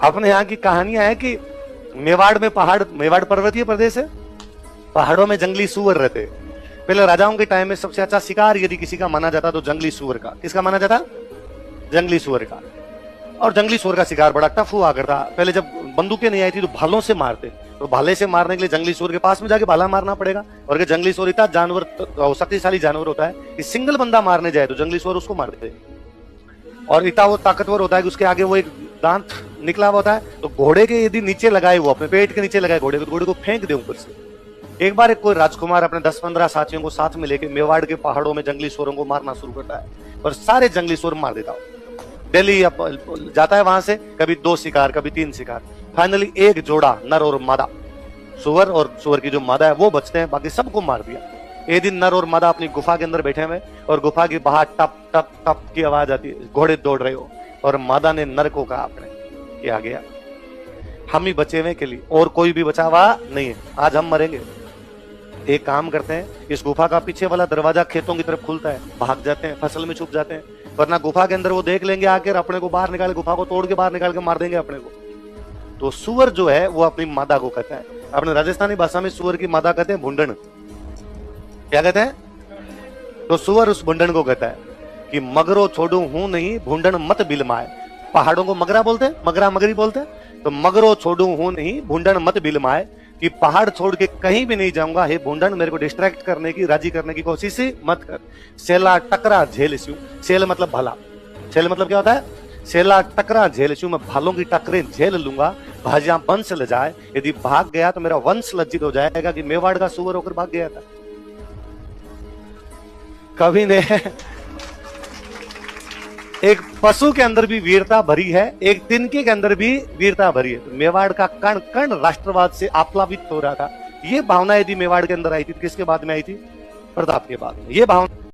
अपने यहाँ की कहानियां है कि मेवाड़ में मेवाड़ पर्वतीय प्रदेश है, पहाड़ों में जंगली सुअर रहते। पहले राजाओं के टाइम में सबसे अच्छा शिकार यदि किसी का माना जाता तो जंगली सुअर का। किसका माना जाता? जंगली सुअर का। और जंगली सुअर का शिकार बड़ा टफ हुआ करता। पहले जब बंदूकें नहीं आई थी तो भालों से मारते, तो भाले से मारने के लिए जंगली सुअर के पास में जाके भाला मारना पड़ेगा। और अगर जंगली सुअर इतना जानवर शक्तिशाली जानवर होता है कि सिंगल बंदा मारने जाए तो जंगली सुअर उसको मार देते। और इतना वो ताकतवर होता है कि उसके आगे वो एक दांत निकला हुआ होता है, तो घोड़े के यदि नीचे लगाए, वो अपने पेट के नीचे लगाए घोड़े को फेंक दे ऊपर से। एक बार एक कोई राजकुमार अपने 10-15 साथियों को साथ में लेके मेवाड़ के पहाड़ों में जंगली सुअरों को मारना शुरू करता है और सारे जंगली सुअर मार देता है। दिल्ली जाता है, वहां से कभी 2 शिकार कभी 3 शिकार, फाइनली एक जोड़ा नर और मादा सुअर, और सुअर की जो मादा है वो बचते हैं, बाकी सबको मार दिया। एक दिन नर और मादा अपनी गुफा के अंदर बैठे हुए और गुफा की बाहर टप टप टप की आवाज आती है, घोड़े दौड़ रहे हो, और मादा ने नर को कहा अपने कि आ गया, हम ही बचे हुए के लिए, और कोई भी बचा हुआ नहीं है, आज हम मरेंगे। एक काम करते हैं, इस गुफा का पीछे वाला दरवाजा खेतों की तरफ खुलता है, भाग जाते हैं, फसल में छुप जाते हैं, वरना गुफा के अंदर वो देख लेंगे आकर, अपने को बाहर निकाल, गुफा को तोड़ के बाहर निकाल के मार देंगे अपने को। तो सुअर जो है वो अपनी मादा को कहता है, अपने राजस्थानी भाषा में सुअर की मादा कहते हैं भुंडन। क्या कहते हैं? तो सुअर उस भुंडन को कहता है कि मगरो छोड़ू हूं नहीं, भुंडन मत बिलमाए। पहाड़ों को मगरा बोलते हैं, मगरा मगरी बोलते हैं। तो मगरो छोड़ू हूं नहीं, भुंडन मत बिलमाए, कि पहाड़ छोड़ के कहीं भी नहीं जाऊंगा, हे भुंडन मेरे को डिस्ट्रैक्ट करने की, राजी करने की कोशिश मत कर। सेला टकरा झेल स्यू, सेल मतलब भला, सेल मतलब क्या होता है? सेला टकरा झेल स्यू, मैं भालों की टकरें झेल लूंगा, भाजियां वंश ल जाए, यदि भाग गया तो मेरा वंश लज्जित हो जाएगा कि मेवाड़ का सुअर होकर भाग गया था। कवि ने एक पशु के अंदर भी वीरता भरी है, एक तिनके के अंदर भी वीरता भरी है। तो मेवाड़ का कण कण राष्ट्रवाद से आप्लावित हो रहा था। ये भावना यदि मेवाड़ के अंदर आई थी तो किसके बाद में आई थी? प्रताप के बाद में। ये भावना